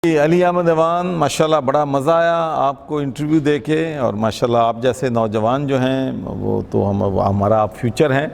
علی احمد ایوان، ماشاءاللہ بڑا مزہ آیا آپ کو انٹرویو دے کے، اور ماشاءاللہ آپ جیسے نوجوان جو ہیں وہ تو ہمارا آپ فیوچر ہیں،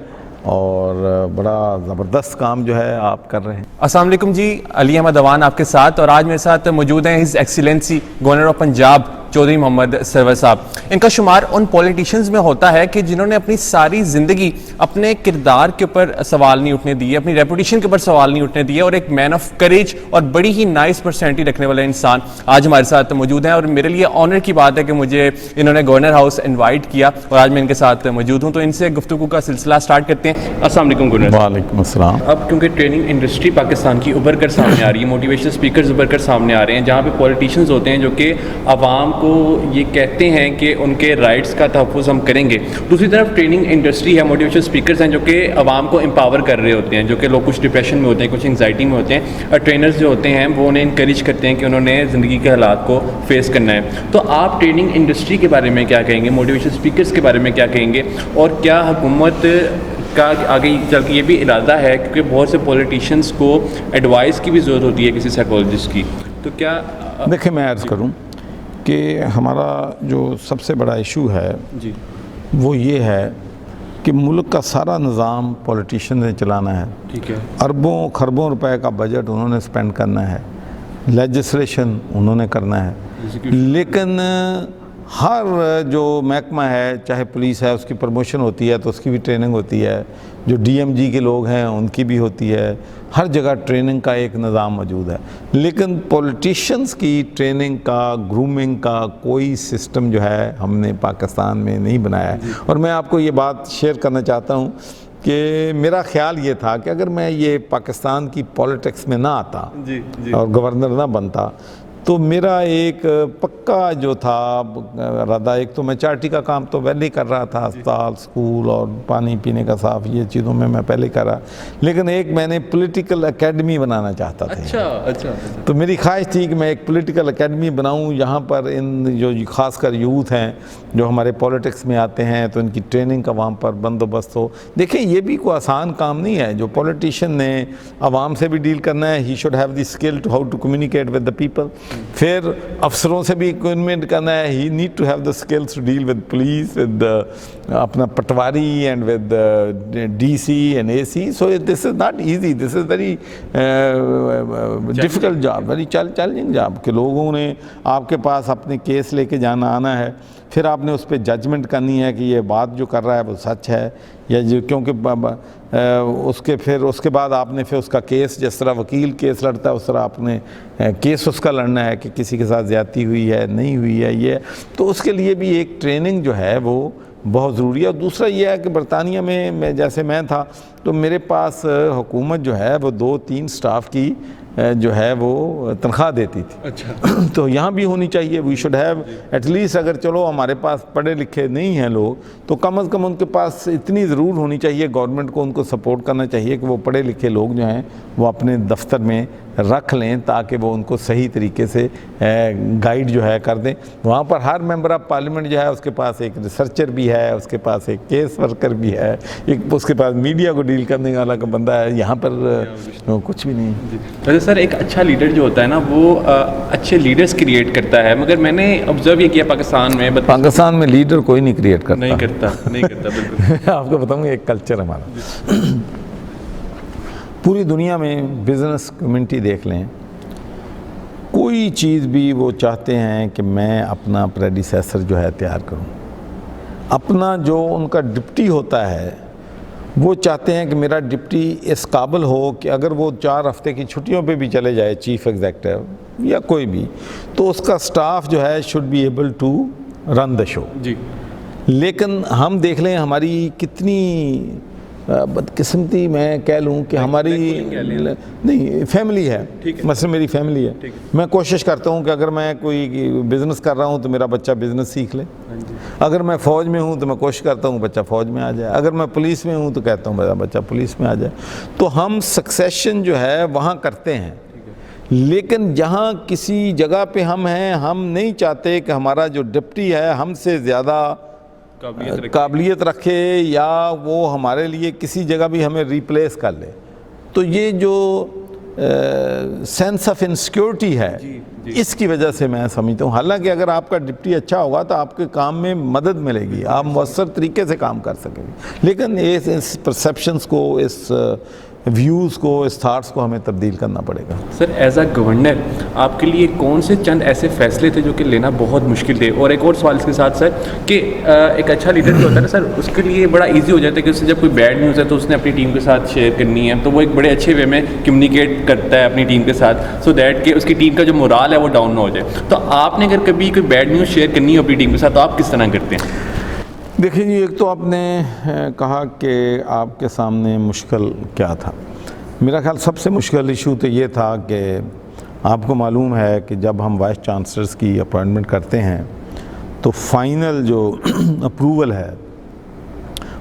اور بڑا زبردست کام جو ہے آپ کر رہے ہیں۔ السلام علیکم جی، علی احمد ایوان آپ کے ساتھ، اور آج میرے ساتھ موجود ہیں His Excellency Governor of Punjab Chaudhry Muhammad Sarwar Sahib. ان کا شمار ان پولیٹیشنز میں ہوتا ہے کہ جنہوں نے اپنی ساری زندگی اپنے کردار کے اوپر سوال نہیں اٹھنے دیے، اپنی ریپوٹیشن کے اوپر سوال نہیں اٹھنے دیے، اور ایک مین آف کریج اور بڑی ہی نائس پرسنالٹی رکھنے والے انسان آج ہمارے ساتھ موجود ہیں، اور میرے لیے آنر کی بات ہے کہ مجھے انہوں نے گورنر ہاؤس انوائٹ کیا اور آج میں ان کے ساتھ موجود ہوں۔ تو ان سے گفتگو کا سلسلہ سٹارٹ کرتے ہیں۔ السلام علیکم گورنر۔ وعلیکم السلام۔ اب کیونکہ ٹریننگ انڈسٹری پاکستان کی ابھر کر سامنے آ رہی ہے، موٹیویشنل اسپیکرز ابھر کر سامنے آ رہے ہیں، جہاں پہ پولیٹیشنز ہوتے ہیں جو کہ عوام کو یہ کہتے ہیں کہ ان کے رائٹس کا تحفظ ہم کریں گے، دوسری طرف ٹریننگ انڈسٹری ہے، موٹیویشنل اسپیکرز ہیں جو کہ عوام کو امپاور کر رہے ہوتے ہیں، جو کہ لوگ کچھ ڈپریشن میں ہوتے ہیں، کچھ انگزائٹی میں ہوتے ہیں، اور ٹرینرز جو ہوتے ہیں وہ انہیں انکریج کرتے ہیں کہ انہوں نے زندگی کے حالات کو فیس کرنا ہے۔ تو آپ ٹریننگ انڈسٹری کے بارے میں کیا کہیں گے، موٹیویشنل اسپیکرز کے بارے میں کیا کہیں گے، اور کیا حکومت کا آگے چل کے یہ بھی ارادہ ہے کیونکہ بہت سے پولیٹیشینس کو ایڈوائس کی بھی ضرورت ہوتی ہے کسی سائیکولوجسٹ کی، تو کیا دیکھیں میں عرض کروں کہ ہمارا جو سب سے بڑا ایشو ہے جی وہ یہ ہے کہ ملک کا سارا نظام پولیٹیشن نے چلانا ہے، ٹھیک ہے، اربوں خربوں روپے کا بجٹ انہوں نے سپینڈ کرنا ہے، لیجسلیشن انہوں نے کرنا ہے، لیکن ہر جو محکمہ ہے، چاہے پولیس ہے، اس کی پروموشن ہوتی ہے تو اس کی بھی ٹریننگ ہوتی ہے، جو ڈی ایم جی کے لوگ ہیں ان کی بھی ہوتی ہے، ہر جگہ ٹریننگ کا ایک نظام موجود ہے، لیکن پولیٹیشنز کی ٹریننگ کا، گرومنگ کا کوئی سسٹم جو ہے ہم نے پاکستان میں نہیں بنایا ہے۔ اور میں آپ کو یہ بات شیئر کرنا چاہتا ہوں کہ میرا خیال یہ تھا کہ اگر میں یہ پاکستان کی پولیٹکس میں نہ آتا اور گورنر نہ بنتا تو میرا ایک پکا جو تھا ارادہ، ایک تو میں چارٹی کا کام تو پہلے ہی کر رہا تھا، اسپتال، اسکول اور پانی پینے کا صاف، یہ چیزوں میں پہلے کر رہا، لیکن ایک میں نے پولیٹیکل اکیڈمی بنانا چاہتا تھا۔ اچھا تو میری خواہش تھی کہ میں ایک پولیٹیکل اکیڈمی بناؤں، یہاں پر ان جو خاص کر یوتھ ہیں جو ہمارے پولیٹکس میں آتے ہیں تو ان کی ٹریننگ کا وہاں پر بندوبست ہو۔ دیکھیں یہ بھی کوئی آسان کام نہیں ہے، جو پولیٹیشین نے عوام سے بھی ڈیل کرنا ہے، he should have the skill to how to communicate with the people, پھر افسروں سے بھی کمیونیکیٹ کرنا ہے، he need to have the skills to deal with police, with اپنا patwari and with D C and A C, so this is not easy, this is very difficult job, very challenging job, کہ لوگوں نے آپ کے پاس اپنے case لے کے جانا آنا ہے، پھر آپ نے اس پہ ججمنٹ کرنی ہے کہ یہ بات جو کر رہا ہے وہ سچ ہے یا جو، کیونکہ اس کے بعد آپ نے پھر اس کا کیس، جس طرح وکیل کیس لڑتا ہے اس طرح آپ نے کیس اس کا لڑنا ہے کہ کسی کے ساتھ زیادتی ہوئی ہے نہیں ہوئی ہے، یہ تو اس کے لیے بھی ایک ٹریننگ جو ہے وہ بہت ضروری ہے۔ اور دوسرا یہ ہے کہ برطانیہ میں جیسے میں تھا تو میرے پاس حکومت جو ہے وہ 2-3 سٹاف کی جو ہے وہ تنخواہ دیتی تھی، اچھا، تو یہاں بھی ہونی چاہیے، we should have at least, اگر چلو ہمارے پاس پڑھے لکھے نہیں ہیں لوگ تو کم از کم ان کے پاس اتنی ضرور ہونی چاہیے، گورنمنٹ کو ان کو سپورٹ کرنا چاہیے کہ وہ پڑھے لکھے لوگ جو ہیں وہ اپنے دفتر میں رکھ لیں تاکہ وہ ان کو صحیح طریقے سے گائیڈ جو ہے کر دیں۔ وہاں پر ہر ممبر آف پارلیمنٹ جو ہے اس کے پاس ایک ریسرچر بھی ہے، اس کے پاس ایک کیس ورکر بھی ہے، ایک اس کے پاس میڈیا کو ڈیل کرنے والا کا بندہ ہے، یہاں پر کچھ بھی نہیں۔ ویسے سر ایک اچھا لیڈر جو ہوتا ہے نا وہ اچھے لیڈرز کریٹ کرتا ہے، مگر میں نے آبزرو یہ کیا پاکستان میں لیڈر کوئی نہیں کریٹ کرتا، نہیں کرتا بالکل۔ آپ کو بتاؤں گا ایک کلچر ہمارا، پوری دنیا میں بزنس کمیونٹی دیکھ لیں، کوئی چیز بھی وہ چاہتے ہیں کہ میں اپنا پریڈیسیسر جو ہے تیار کروں، اپنا جو ان کا ڈپٹی ہوتا ہے وہ چاہتے ہیں کہ میرا ڈپٹی اس قابل ہو کہ اگر وہ 4 ہفتے کی چھٹیوں پہ بھی چلے جائے، چیف ایگزیکٹو یا کوئی بھی، تو اس کا سٹاف جو ہے should be able to run the show. جی، لیکن ہم دیکھ لیں ہماری کتنی بدقسمتی میں کہہ لوں کہ ہماری نہیں فیملی ہے، مثلا میری فیملی ہے، میں کوشش کرتا ہوں کہ اگر میں کوئی بزنس کر رہا ہوں تو میرا بچہ بزنس سیکھ لے، اگر میں فوج میں ہوں تو میں کوشش کرتا ہوں بچہ فوج میں آ جائے، اگر میں پولیس میں ہوں تو کہتا ہوں میرا بچہ پولیس میں آ جائے، تو ہم سکسیشن جو ہے وہاں کرتے ہیں، لیکن جہاں کسی جگہ پہ ہم ہیں، ہم نہیں چاہتے کہ ہمارا جو ڈپٹی ہے ہم سے زیادہ قابلیت رکھے یا وہ ہمارے لیے کسی جگہ بھی ہمیں ریپلیس کر لے۔ تو یہ جو سینس آف انسیکیورٹی ہے اس کی وجہ سے میں سمجھتا ہوں. حالانکہ اگر آپ کا ڈپٹی اچھا ہوگا تو آپ کے کام میں مدد ملے گی, آپ مؤثر طریقے سے کام کر سکیں گے, لیکن اس پرسیپشنز کو, اس ویوز کو, اس تھاٹس کو ہمیں تبدیل کرنا پڑے گا. سر ایز اے گورنر آپ کے لیے کون سے چند ایسے فیصلے تھے جو کہ لینا بہت مشکل تھے؟ اور ایک اور سوال اس کے ساتھ سر کہ ایک اچھا لیڈر جو ہوتا ہے نا سر, اس کے لیے بڑا ایزی ہو جاتا ہے کہ اس سے جب کوئی بیڈ نیوز ہے تو اس نے اپنی ٹیم کے ساتھ شیئر کرنی ہے, تو وہ ایک بڑے اچھے وے میں کمیونیکیٹ کرتا ہے اپنی ٹیم کے ساتھ, سو دیٹ کہ اس کی ٹیم کا جو مورال ہے وہ ڈاؤن نہ ہو جائے. تو آپ نے اگر کبھی کوئی بیڈ نیوز شیئر کرنی ہو اپنی ٹیم کے ساتھ تو آپ کس طرح کرتے ہیں؟ دیکھیں جی, ایک تو آپ نے کہا کہ آپ کے سامنے مشکل کیا تھا. میرا خیال سب سے مشکل ایشو تو یہ تھا کہ آپ کو معلوم ہے کہ جب ہم وائس چانسلرز کی اپوائنٹمنٹ کرتے ہیں تو فائنل جو اپروول ہے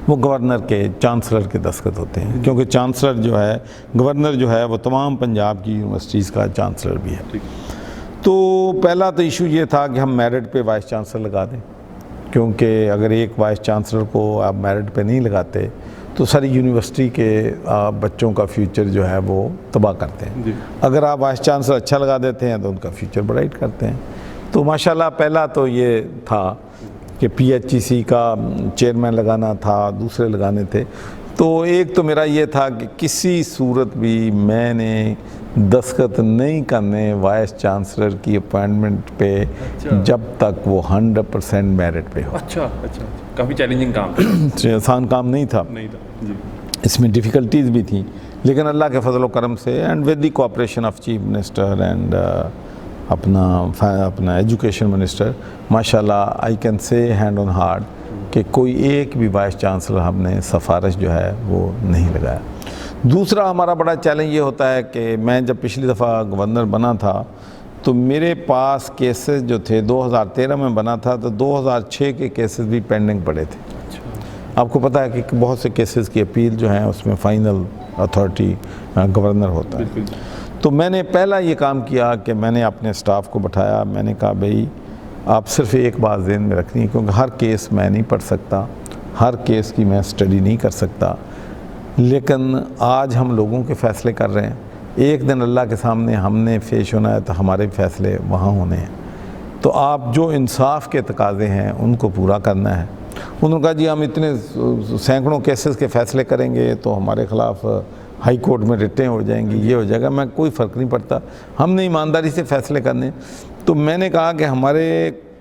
وہ گورنر کے, چانسلر کے دستخط ہوتے ہیں, کیونکہ چانسلر جو ہے, گورنر جو ہے وہ تمام پنجاب کی یونیورسٹیز کا چانسلر بھی ہے. تو پہلا تو ایشو یہ تھا کہ ہم میرٹ پہ وائس چانسلر لگا دیں, کیونکہ اگر ایک وائس چانسلر کو آپ میرٹ پہ نہیں لگاتے تو ساری یونیورسٹی کے بچوں کا فیوچر جو ہے وہ تباہ کرتے ہیں. اگر آپ وائس چانسلر اچھا لگا دیتے ہیں تو ان کا فیوچر برائٹ کرتے ہیں. تو ماشاءاللہ پہلا تو یہ تھا کہ پی ایچ ای سی کا چیئرمین لگانا تھا, دوسرے لگانے تھے. تو ایک تو میرا یہ تھا کہ کسی صورت بھی میں نے دستخط نہیں کرنے وائس چانسلر کی اپوائنٹمنٹ پہ جب تک وہ 100% میرٹ پہ ہو. اچھا, کافی چیلنجنگ کام تھا, آسان کام نہیں تھا, اس میں ڈیفیکلٹیز بھی تھیں, لیکن اللہ کے فضل و کرم سے and with the cooperation of chief minister and اپنا ایجوکیشن منسٹر, ماشاءاللہ I can say hand on heart کہ کوئی ایک بھی وائس چانسلر ہم نے سفارش جو ہے وہ نہیں لگایا. دوسرا ہمارا بڑا چیلنج یہ ہوتا ہے کہ میں جب پچھلی دفعہ گورنر بنا تھا تو میرے پاس کیسز جو تھے 2013 میں بنا تھا تو 2006 کے کیسز بھی پینڈنگ پڑے تھے. آپ کو پتہ ہے کہ بہت سے کیسز کی اپیل جو ہیں اس میں فائنل اتھارٹی گورنر ہوتا ہے. تو میں نے پہلا یہ کام کیا کہ میں نے اپنے سٹاف کو بٹھایا, میں نے کہا بھئی آپ صرف ایک بات ذہن میں رکھنی ہے, کیونکہ ہر کیس میں نہیں پڑھ سکتا, ہر کیس کی میں اسٹڈی نہیں کر سکتا, لیکن آج ہم لوگوں کے فیصلے کر رہے ہیں, ایک دن اللہ کے سامنے ہم نے پیش ہونا ہے تو ہمارے فیصلے وہاں ہونے ہیں. تو آپ جو انصاف کے تقاضے ہیں ان کو پورا کرنا ہے. انہوں نے کہا جی ہم اتنے سینکڑوں کیسز کے فیصلے کریں گے تو ہمارے خلاف ہائی کورٹ میں رٹیں ہو جائیں گی, یہ ہو جائے گا. میں کوئی فرق نہیں پڑتا, ہم نے ایمانداری سے فیصلے کرنے. تو میں نے کہا کہ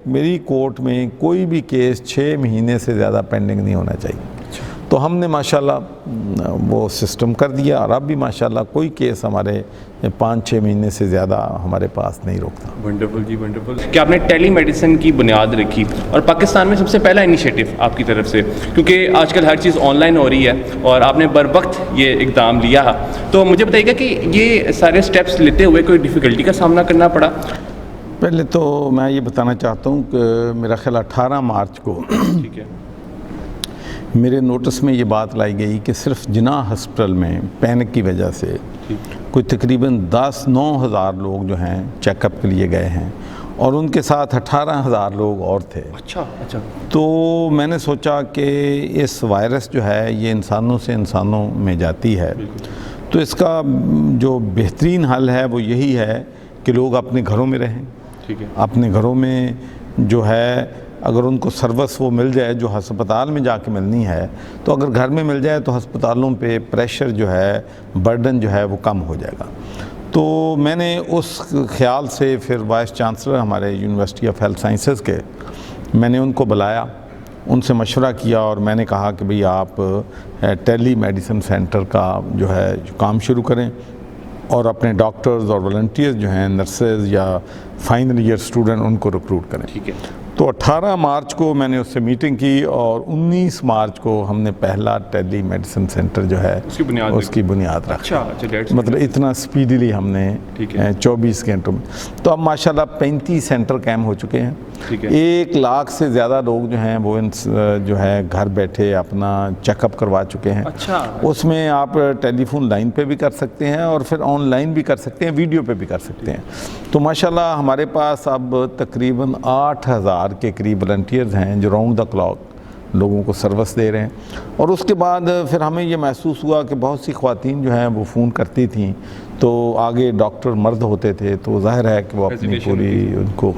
میری کورٹ میں کوئی بھی کیس 6 مہینے سے زیادہ پینڈنگ نہیں ہونا چاہیے. تو ہم نے ماشاءاللہ وہ سسٹم کر دیا, اور اب بھی ماشاءاللہ کوئی کیس ہمارے 5-6 مہینے سے زیادہ ہمارے پاس نہیں روکتا. ونڈرفل جی, ونڈرفل کہ آپ نے ٹیلی میڈیسن کی بنیاد رکھی, اور پاکستان میں سب سے پہلا انیشیٹو آپ کی طرف سے, کیونکہ آج کل ہر چیز آن لائن ہو رہی ہے اور آپ نے بر وقت یہ اقدام لیا. تو مجھے بتائیے گا کہ یہ سارے سٹیپس لیتے ہوئے کوئی ڈیفیکلٹی کا سامنا کرنا پڑا؟ پہلے تو میں یہ بتانا چاہتا ہوں کہ میرا خیال 18 مارچ کو ٹھیک ہے میرے نوٹس میں یہ بات لائی گئی کہ صرف جناح ہسپتال میں پینک کی وجہ سے کوئی تقریباً 9,000 لوگ جو ہیں چیک اپ کے لیے گئے ہیں, اور ان کے ساتھ 18,000 لوگ اور تھے. اچھا. تو میں نے سوچا کہ اس وائرس جو ہے یہ انسانوں سے انسانوں میں جاتی ہے, تو اس کا جو بہترین حل ہے وہ یہی ہے کہ لوگ اپنے گھروں میں رہیں. اپنے گھروں میں جو ہے اگر ان کو سروس وہ مل جائے جو ہسپتال میں جا کے ملنی ہے, تو اگر گھر میں مل جائے تو ہسپتالوں پہ پریشر جو ہے, برڈن جو ہے وہ کم ہو جائے گا. تو میں نے اس خیال سے پھر وائس چانسلر ہمارے یونیورسٹی آف ہیلتھ سائنسز کے, میں نے ان کو بلایا, ان سے مشورہ کیا, اور میں نے کہا کہ بھئی آپ ٹیلی میڈیسن سینٹر کا جو ہے کام شروع کریں, اور اپنے ڈاکٹرز اور والنٹیئرز جو ہیں, نرسز یا فائنل ایئر اسٹوڈنٹ, ان کو ریکروٹ کریں. ٹھیک ہے. تو 18 مارچ کو میں نے اس سے میٹنگ کی, اور 19 مارچ کو ہم نے پہلا ٹیلی میڈیسن سینٹر جو ہے اس کی بنیاد رکھی. مطلب اتنا سپیڈیلی ہم نے 24 گھنٹوں میں. تو اب ماشاءاللہ 35 سینٹر قائم ہو چکے ہیں. 1 لاکھ سے زیادہ لوگ جو ہیں وہ جو ہے گھر بیٹھے اپنا چیک اپ کروا چکے ہیں. اس میں آپ ٹیلی فون لائن پہ بھی کر سکتے ہیں, اور پھر آن لائن بھی کر سکتے ہیں, ویڈیو پہ بھی کر سکتے ہیں. تو ماشاءاللہ ہمارے پاس اب تقریباً 8,000 کے قریب والنٹیئرز ہیں جو راؤنڈ دا کلاک لوگوں کو سروس دے رہے ہیں. اور اس کے بعد پھر ہمیں یہ محسوس ہوا کہ بہت سی خواتین جو ہیں وہ فون کرتی تھیں, تو آگے ڈاکٹر مرد ہوتے تھے تو ظاہر ہے کہ وہ اپنی پوری ان کو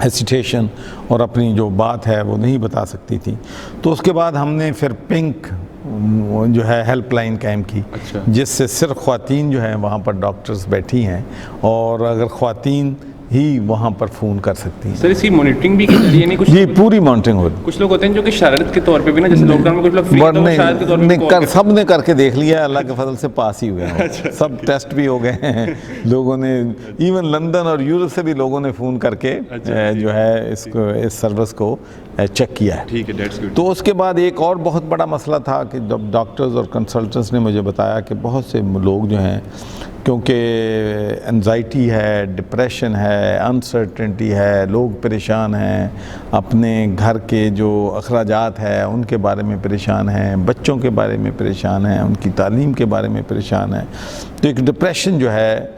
ہیسیٹیشن اور اپنی جو بات ہے وہ نہیں بتا سکتی تھی. تو اس کے بعد ہم نے پھر پنک جو ہے ہیلپ لائن قائم کی, جس سے صرف خواتین جو ہیں وہاں پر ڈاکٹرز بیٹھی ہیں, اور اگر خواتین ہی وہاں پر فون کر سکتی ہیں. سر اس کی مانیٹرنگ بھی کی جا رہی ہے؟ کچھ جی پوری مانیٹرنگ ہوتی. کچھ لوگ ہوتے ہیں جو کہ شرارت کے طور پہ بھی نا, جیسے لاک ڈاؤن میں کچھ لوگ فری تو شرارت کے طور پہ سب نے کر کے دیکھ لیا, اللہ کے فضل سے پاس ہی ہوئے ہیں, سب ٹیسٹ بھی ہو گئے ہیں لوگوں نے. ایون لندن اور یورپ سے بھی لوگوں نے فون کر کے جو ہے اس سروس کو چیک کیا ہے. ٹھیک ہے, تو اس کے بعد ایک اور بہت بڑا مسئلہ تھا کہ جب ڈاکٹرز اور کنسلٹنٹس نے مجھے بتایا کہ بہت سے لوگ جو ہیں, کیونکہ انزائٹی ہے, ڈپریشن ہے, انسرٹنٹی ہے, لوگ پریشان ہیں, اپنے گھر کے جو اخراجات ہیں ان کے بارے میں پریشان ہیں, بچوں کے بارے میں پریشان ہیں, ان کی تعلیم کے بارے میں پریشان ہیں. تو ایک ڈپریشن جو ہے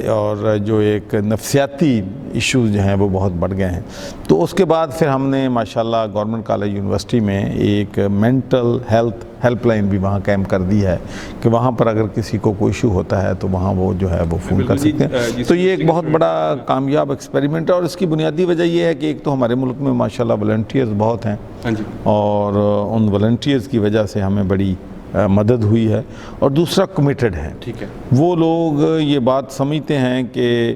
اور جو ایک نفسیاتی ایشوز جو ہیں وہ بہت بڑھ گئے ہیں. تو اس کے بعد پھر ہم نے ماشاءاللہ گورنمنٹ کالج یونیورسٹی میں ایک مینٹل ہیلتھ ہیلپ لائن بھی وہاں قائم کر دی ہے کہ وہاں پر اگر کسی کو کوئی ایشو ہوتا ہے تو وہاں وہ جو ہے وہ فون کر سکتے ہیں. تو یہ ایک بہت بڑا کامیاب ایکسپیریمنٹ ہے, اور اس کی بنیادی وجہ یہ ہے کہ ایک تو ہمارے ملک میں ماشاءاللہ والنٹیئرز بہت ہیں, اور ان والنٹیئرز کی وجہ سے ہمیں بڑی مدد ہوئی ہے, اور دوسرا کمیٹڈ ہے. ٹھیک ہے, وہ لوگ یہ بات سمجھتے ہیں کہ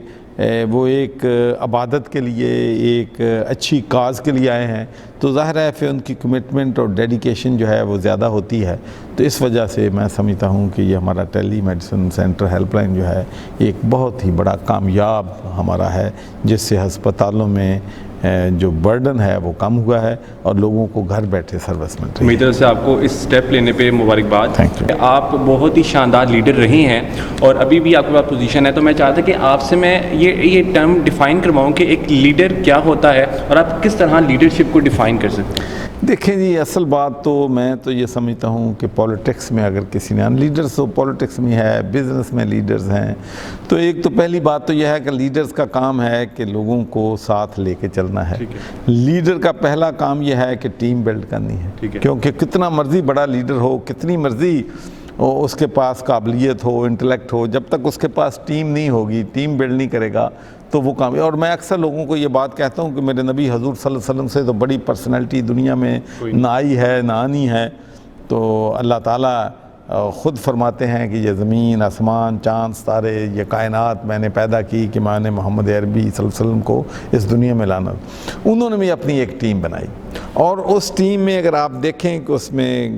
وہ ایک عبادت کے لیے, ایک اچھی کاز کے لیے آئے ہیں, تو ظاہر ہے پھر ان کی کمٹمنٹ اور ڈیڈیکیشن جو ہے وہ زیادہ ہوتی ہے. تو اس وجہ سے میں سمجھتا ہوں کہ یہ ہمارا ٹیلی میڈیسن سینٹر ہیلپ لائن جو ہے ایک بہت ہی بڑا کامیاب ہمارا ہے, جس سے ہسپتالوں میں جو برڈن ہے وہ کم ہوا ہے اور لوگوں کو گھر بیٹھے سروس مل رہی ہے. میری طرف سے آپ کو اس سٹیپ لینے پہ مبارکباد. Thank you. آپ بہت ہی شاندار لیڈر رہی ہیں اور ابھی بھی آپ کے پاس پوزیشن ہے, تو میں چاہتا کہ آپ سے میں یہ ٹرم ڈیفائن کرواؤں کہ ایک لیڈر کیا ہوتا ہے اور آپ کس طرح لیڈرشپ کو ڈیفائن کر سکتے ہیں. دیکھیں جی, اصل بات تو میں تو یہ سمجھتا ہوں کہ پولیٹکس میں اگر کسی نے لیڈرز تو پولیٹکس میں ہے, بزنس میں لیڈرز ہیں, تو ایک تو پہلی بات تو یہ ہے کہ لیڈرز کا کام ہے کہ لوگوں کو ساتھ لے کے چلنا ہے. لیڈر کا پہلا کام یہ ہے کہ ٹیم بلڈ کرنی ہے, کیونکہ کتنا مرضی بڑا لیڈر ہو, کتنی مرضی اس کے پاس قابلیت ہو, انٹلیکٹ ہو, جب تک اس کے پاس ٹیم نہیں ہوگی, ٹیم بلڈ نہیں کرے گا تو وہ کام. اور میں اکثر لوگوں کو یہ بات کہتا ہوں کہ میرے نبی حضور صلی اللہ علیہ وسلم سے تو بڑی پرسنالٹی دنیا میں نہ آئی ہے نہ آنی ہے. تو اللہ تعالیٰ خود فرماتے ہیں کہ یہ زمین, آسمان, چاند, ستارے, یہ کائنات میں نے پیدا کی کہ میں نے محمد عربی صلی اللہ علیہ وسلم کو اس دنیا میں لانا. انہوں نے بھی اپنی ایک ٹیم بنائی, اور اس ٹیم میں اگر آپ دیکھیں کہ اس میں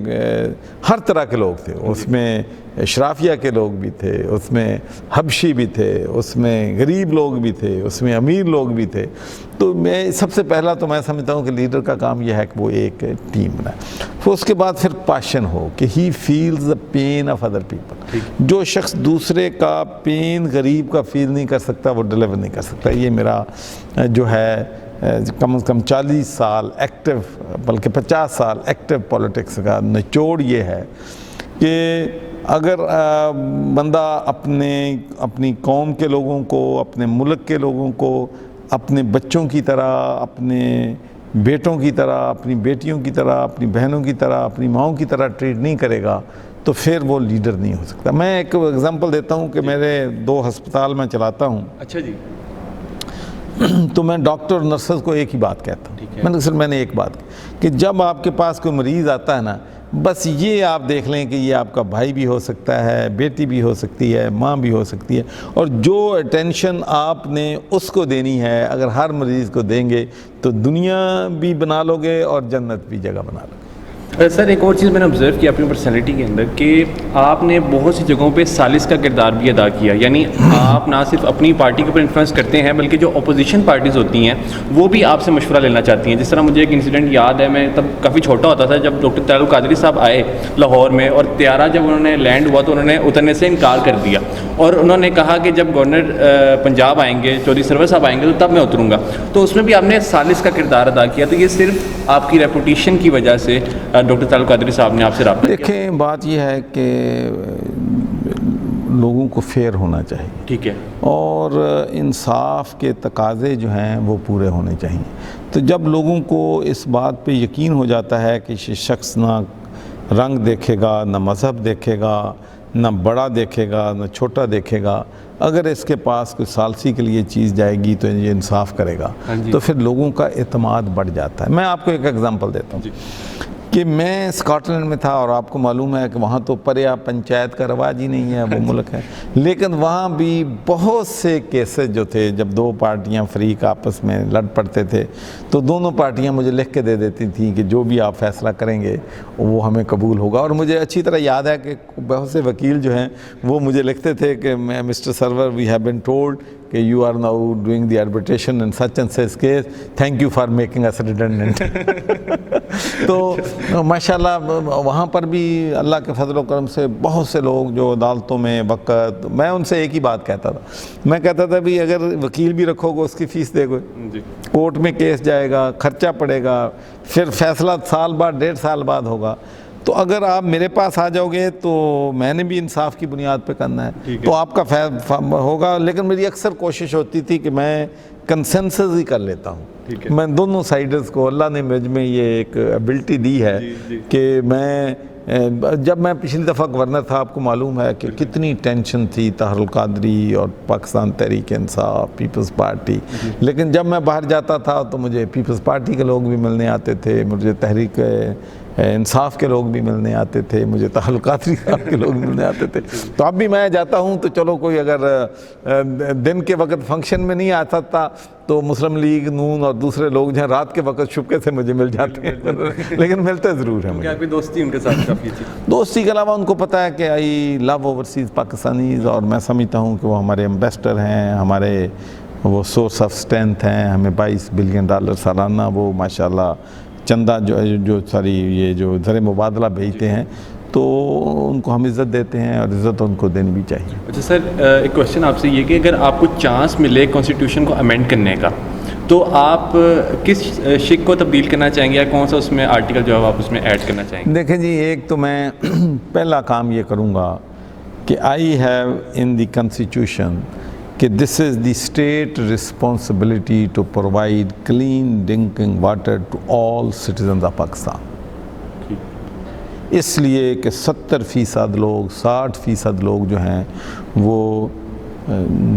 ہر طرح کے لوگ تھے. اس میں اشرافیہ کے لوگ بھی تھے, اس میں حبشی بھی تھے, اس میں غریب لوگ بھی تھے, اس میں امیر لوگ بھی تھے. تو میں سب سے پہلا تو میں سمجھتا ہوں کہ لیڈر کا کام یہ ہے کہ وہ ایک ٹیم بنائے. پھر اس کے بعد پھر پیشن ہو کہ he feels the pain of other people. جو شخص دوسرے کا پین غریب کا فیل نہیں کر سکتا وہ ڈیلیور نہیں کر سکتا. یہ میرا جو ہے کم از کم 40 سال ایکٹیو, بلکہ 50 سال ایکٹیو پولیٹکس کا نچوڑ یہ ہے کہ اگر بندہ اپنی قوم کے لوگوں کو, اپنے ملک کے لوگوں کو اپنے بچوں کی طرح, اپنے بیٹوں کی طرح, اپنی بیٹیوں کی طرح, اپنی بہنوں کی طرح, اپنی ماؤں کی طرح ٹریٹ نہیں کرے گا تو پھر وہ لیڈر نہیں ہو سکتا. میں ایک ایگزامپل دیتا ہوں کہ میرے 2 ہسپتال میں چلاتا ہوں. اچھا جی. تو میں ڈاکٹر اور نرسز کو ایک ہی بات کہتا ہوں. میں نے ایک بات کہ جب آپ کے پاس کوئی مریض آتا ہے نا, بس یہ آپ دیکھ لیں کہ یہ آپ کا بھائی بھی ہو سکتا ہے, بیٹی بھی ہو سکتی ہے, ماں بھی ہو سکتی ہے, اور جو اٹینشن آپ نے اس کو دینی ہے اگر ہر مریض کو دیں گے تو دنیا بھی بنا لو گے اور جنت بھی جگہ بنا لو گے. سر ایک اور چیز میں نے آبزرو کی اپنی پرسنالٹی کے اندر کہ آپ نے بہت سی جگہوں پہ سالس کا کردار بھی ادا کیا. یعنی آپ نہ صرف اپنی پارٹی کے اوپر انفلوئنس کرتے ہیں بلکہ جو اپوزیشن پارٹیز ہوتی ہیں وہ بھی آپ سے مشورہ لینا چاہتی ہیں. جس طرح مجھے ایک انسیڈنٹ یاد ہے, میں تب کافی چھوٹا ہوتا تھا جب ڈاکٹر طلال القادری صاحب آئے لاہور میں, اور طیارہ جب انہوں نے لینڈ ہوا تو انہوں نے اترنے سے انکار کر دیا, اور انہوں نے کہا کہ جب گورنر پنجاب آئیں گے, چودھری سرور صاحب آئیں گے تو تب میں اتروں گا. تو اس میں بھی آپ نے سالس کا کردار ادا کیا. تو یہ صرف آپ کی ریپوٹیشن کی وجہ سے ڈاکٹر طلال القادری صاحب نے آپ سے رابطہ. دیکھیں بات یہ ہے کہ لوگوں کو فیئر ہونا چاہیے, ٹھیک ہے, اور انصاف کے تقاضے جو ہیں وہ پورے ہونے چاہیے. تو جب لوگوں کو اس بات پہ یقین ہو جاتا ہے کہ یہ شخص نہ رنگ دیکھے گا, نہ مذہب دیکھے گا, نہ بڑا دیکھے گا نہ چھوٹا دیکھے گا. اگر اس کے پاس کوئی ثالثی کے لیے چیز جائے گی تو یہ انصاف کرے گا, تو پھر لوگوں کا اعتماد بڑھ جاتا ہے. میں آپ کو ایک ایگزامپل دیتا ہوں کہ میں اسکاٹ لینڈ میں تھا, اور آپ کو معلوم ہے کہ وہاں تو پریا پنچایت کا رواج ہی نہیں ہے, وہ ملک ہے, لیکن وہاں بھی بہت سے کیسز جو تھے جب دو پارٹیاں فریق آپس میں لڑ پڑتے تھے تو دونوں پارٹیاں مجھے لکھ کے دے دیتی تھیں کہ جو بھی آپ فیصلہ کریں گے وہ ہمیں قبول ہوگا. اور مجھے اچھی طرح یاد ہے کہ بہت سے وکیل جو ہیں وہ مجھے لکھتے تھے کہ mister Sarwar we have been told کہ you are now doing the arbitration in such and such case, thank you for making us redundant. تو ماشاءاللہ وہاں پر بھی اللہ کے فضل و کرم سے بہت سے لوگ جو عدالتوں میں وقت, میں ان سے ایک ہی بات کہتا تھا, میں کہتا تھا بھی اگر وکیل بھی رکھو گے اس کی فیس دے گو, کورٹ میں کیس جائے گا, خرچہ پڑے گا, پھر فیصلہ سال بعد 1.5 سال بعد ہوگا. تو اگر آپ میرے پاس آ جاؤ گے تو میں نے بھی انصاف کی بنیاد پہ کرنا ہے, تو آپ کا ہوگا. لیکن میری اکثر کوشش ہوتی تھی کہ میں کنسنسس ہی کر لیتا ہوں. میں دونوں سائیڈز کو, اللہ نے مجھ میں یہ ایک ایبلٹی دی ہے کہ میں, جب میں پچھلی دفعہ گورنر تھا آپ کو معلوم ہے کہ کتنی ٹینشن تھی طاہر القادری اور پاکستان تحریک انصاف, پیپلز پارٹی. لیکن جب میں باہر جاتا تھا تو مجھے پیپلز پارٹی کے لوگ بھی ملنے آتے تھے, مجھے تحریک انصاف کے لوگ بھی ملنے آتے تھے, مجھے طاہر القادری صاحب کے لوگ ملنے آتے تھے. تو اب بھی میں جاتا ہوں تو چلو کوئی اگر دن کے وقت فنکشن میں نہیں آ سکتا تو مسلم لیگ, نون اور دوسرے لوگ جو ہیں رات کے وقت چھپکے سے مجھے مل جاتے ہیں, لیکن ملتے ضرور ہیں. مجھے آپ کی دوستی ان کے ساتھ کافی تھی. دوستی کے علاوہ ان کو پتہ ہے کہ آئی لو اوورسیز پاکستانیز, اور میں سمجھتا ہوں کہ وہ ہمارے ایمبیسڈر ہیں, ہمارے وہ سورس آف اسٹرینتھ ہیں. ہمیں $22 بلین سالانہ وہ ماشاءاللہ چندہ جو ساری یہ جو زر مبادلہ بھیجتے ہیں, تو ان کو ہم عزت دیتے ہیں اور عزت ان کو دینی بھی چاہیے. اچھا سر, ایک کوشچن آپ سے یہ کہ اگر آپ کو چانس ملے کانسٹیٹیوشن کو امینڈ کرنے کا تو آپ کس شق کو تبدیل کرنا چاہیں گے, یا کون سا اس میں آرٹیکل جو ہے آپ اس میں ایڈ کرنا چاہیں گے؟ دیکھیں جی, ایک تو میں پہلا کام یہ کروں گا کہ I have in the constitution کہ this is the state responsibility to provide clean drinking water to all citizens of Pakistan. اس لیے کہ 70% لوگ 60% لوگ جو ہیں وہ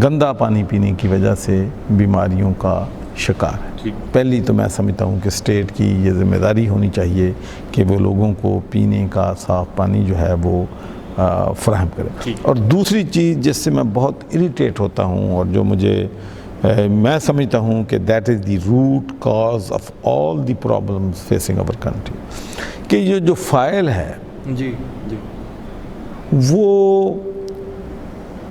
گندا پانی پینے کی وجہ سے بیماریوں کا شکار ہے. پہلی تو میں سمجھتا ہوں کہ اسٹیٹ کی یہ ذمہ داری ہونی چاہیے کہ وہ لوگوں کو پینے کا صاف پانی جو ہے وہ فراہم کرے. اور دوسری چیز جس سے میں بہت اریٹیٹ ہوتا ہوں اور جو مجھے میں سمجھتا ہوں کہ that is the root cause of all the problems facing our country, کہ یہ جو فائل ہے وہ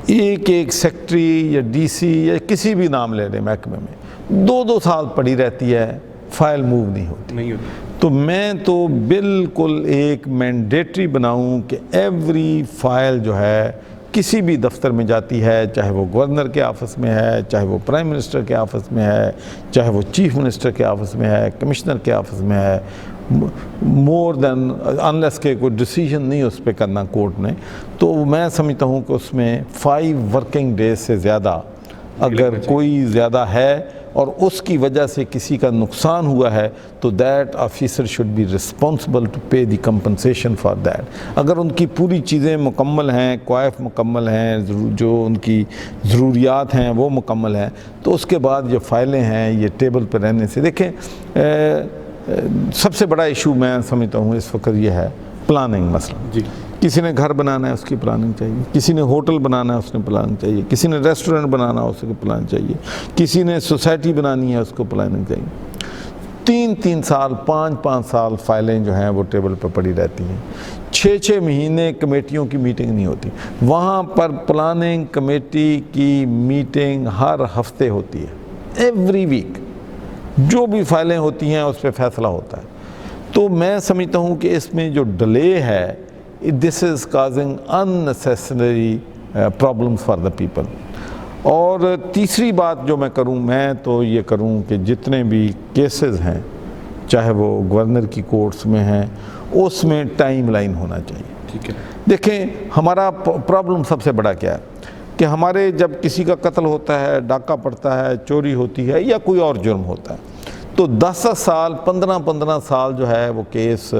ایک سیکٹری یا ڈی سی یا کسی بھی نام لے لیں محکمے میں 2 سال پڑی رہتی ہے, فائل موو نہیں ہوتی. تو میں تو بالکل ایک مینڈیٹری بناؤں کہ ایوری فائل جو ہے کسی بھی دفتر میں جاتی ہے, چاہے وہ گورنر کے آفس میں ہے, چاہے وہ پرائم منسٹر کے آفس میں ہے, چاہے وہ چیف منسٹر کے آفس میں ہے, کمشنر کے آفس میں ہے, مور دین انلیس کہ کوئی ڈیسیجن نہیں اس پہ کرنا کورٹ نے, تو میں سمجھتا ہوں کہ اس میں 5 ورکنگ ڈیز سے زیادہ اگر کوئی زیادہ ہے اور اس کی وجہ سے کسی کا نقصان ہوا ہے تو that officer should be responsible to pay the compensation for that. اگر ان کی پوری چیزیں مکمل ہیں, کوائف مکمل ہیں, جو ان کی ضروریات ہیں وہ مکمل ہیں, تو اس کے بعد جو فائلیں ہیں یہ ٹیبل پہ رہنے سے, دیکھیں سب سے بڑا ایشو میں سمجھتا ہوں اس وقت یہ ہے پلاننگ مسئلہ. کسی نے گھر بنانا ہے اس کی پلاننگ چاہیے, کسی نے ہوٹل بنانا ہے اس نے پلاننگ چاہیے, کسی نے ریسٹورنٹ بنانا ہے اس کو پلاننگ چاہیے, کسی نے سوسائٹی بنانی ہے اس کو پلاننگ چاہیے. 3 سال 5 سال فائلیں جو ہیں وہ ٹیبل پہ پڑی رہتی ہیں. 6 مہینے کمیٹیوں کی میٹنگ نہیں ہوتی. وہاں پر پلاننگ کمیٹی کی میٹنگ ہر ہفتے ہوتی ہے, ایوری ویک جو بھی فائلیں ہوتی ہیں اس پہ فیصلہ ہوتا ہے. تو میں سمجھتا ہوں کہ اس میں جو ڈیلے ہے this is causing unnecessary problems for the people. اور تیسری بات جو میں کروں, میں تو یہ کروں کہ جتنے بھی کیسز ہیں چاہے وہ گورنر کی کورٹس میں ہیں اس میں ٹائم لائن ہونا چاہیے. دیکھیں ہمارا پرابلم سب سے بڑا کیا ہے کہ ہمارے جب کسی کا قتل ہوتا ہے, ڈاکہ پڑتا ہے, چوری ہوتی ہے یا کوئی اور جرم ہوتا ہے, تو 10 سال 15 سال جو ہے وہ کیس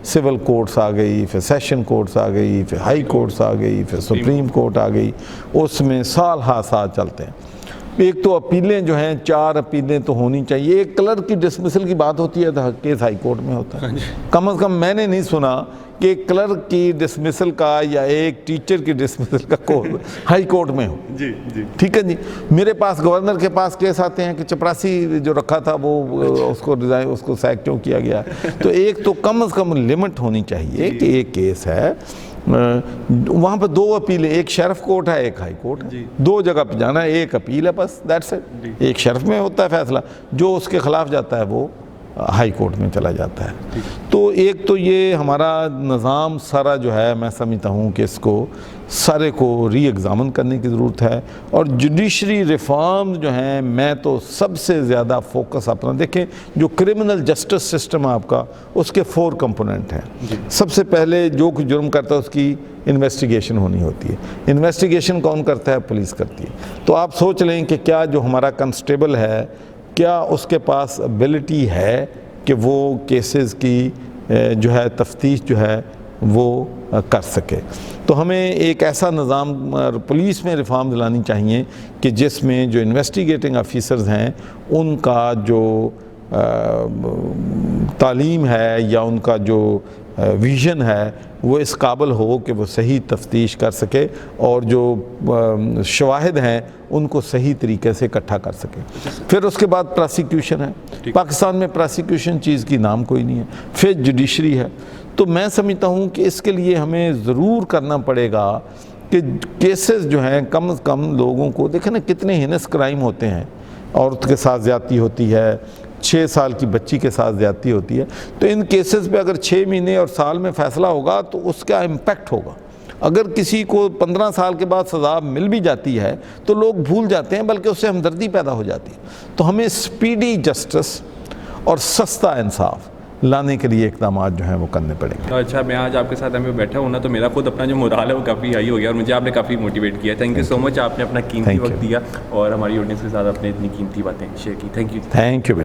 سول کورٹس آ گئی، پھر سیشن کورٹس آ گئی، پھر ہائی کورٹس آ گئی، پھر سپریم کورٹ آ گئی، اس میں سال ہا سال چلتے ہیں۔ ایک تو اپیلیں جو ہیں 4 اپیلیں تو ہونی چاہیے۔ ایک کلرک کی ڈسمسل کی بات ہوتی ہے تو کیس ہائی کورٹ میں ہوتا ہے۔ کم از کم میں نے نہیں سنا کہ ایک کلرک کی ڈسمسل کا یا ایک ٹیچر کی ڈسمسل کا ہائی کورٹ میں ہو۔ جی جی ٹھیک ہے جی، میرے پاس گورنر کے پاس کیس آتے ہیں کہ چپراسی جو رکھا تھا وہ اس کو سیک کیوں کیا گیا۔ تو ایک تو کم از کم لمٹ ہونی چاہیے کہ ایک کیس ہے، وہاں پہ 2 اپیلیں، ایک شرف کورٹ ہے ایک ہائی کورٹ ہے، 2 جگہ پہ جانا ہے، ایک اپیل ہے بس، دیٹس اٹ۔ ایک شرف میں ہوتا ہے فیصلہ، جو اس کے خلاف جاتا ہے وہ ہائی کورٹ میں چلا جاتا ہے۔ تو ایک تو یہ ہمارا نظام سارا جو ہے میں سمجھتا ہوں کہ اس کو سارے کو ری ایگزامن کرنے کی ضرورت ہے، اور جوڈیشری ریفارم جو ہیں میں تو سب سے زیادہ فوکس اپنا دیکھیں، جو کرمنل جسٹس سسٹم ہے آپ کا، اس کے 4 کمپوننٹ ہیں۔ سب سے پہلے جو کوئی جرم کرتا ہے اس کی انویسٹیگیشن ہونی ہوتی ہے۔ انویسٹیگیشن کون کرتا ہے؟ پولیس کرتی ہے۔ تو آپ سوچ لیں کہ کیا جو ہمارا کنسٹیبل ہے کیا اس کے پاس ایبلٹی ہے کہ وہ کیسز کی جو ہے تفتیش جو ہے وہ کر سکے۔ تو ہمیں ایک ایسا نظام پولیس میں ریفارم دلانی چاہیے کہ جس میں جو انویسٹیگیٹنگ آفیسرز ہیں ان کا جو تعلیم ہے یا ان کا جو ویژن ہے وہ اس قابل ہو کہ وہ صحیح تفتیش کر سکے، اور جو شواہد ہیں ان کو صحیح طریقے سے اکٹھا کر سکے۔ پھر اس کے بعد پراسیکیوشن ہے۔ پاکستان میں پراسیکیوشن چیز کی نام کوئی نہیں ہے۔ پھر جوڈیشری ہے۔ تو میں سمجھتا ہوں کہ اس کے لیے ہمیں ضرور کرنا پڑے گا کہ کیسز جو ہیں کم از کم لوگوں کو دیکھیں نا، کتنے ہینس کرائم ہوتے ہیں، عورت کے ساتھ زیادتی ہوتی ہے، 6 سال کی بچی کے ساتھ زیادتی ہوتی ہے، تو ان کیسز پہ اگر 6 مہینے اور سال میں فیصلہ ہوگا تو اس کا امپیکٹ ہوگا۔ اگر کسی کو 15 سال کے بعد سزا مل بھی جاتی ہے تو لوگ بھول جاتے ہیں، بلکہ اس سے ہمدردی پیدا ہو جاتی ہے۔ تو ہمیں سپیڈی جسٹس اور سستا انصاف لانے کے لیے اقدامات جو ہیں وہ کرنے پڑیں گے۔ اچھا، میں آج آپ کے ساتھ ہمیں بیٹھا ہوں نا، تو میرا خود اپنا جو مورال ہے وہ کافی ہائی ہو گیا، اور مجھے آپ نے کافی موٹیویٹ کیا۔ تھینک یو سو مچ، آپ نے اپنا قیمتی وقت دیا اور ہماری آڈینس کے ساتھ اپنے اتنی قیمتی باتیں شیئر کی۔ Thank you.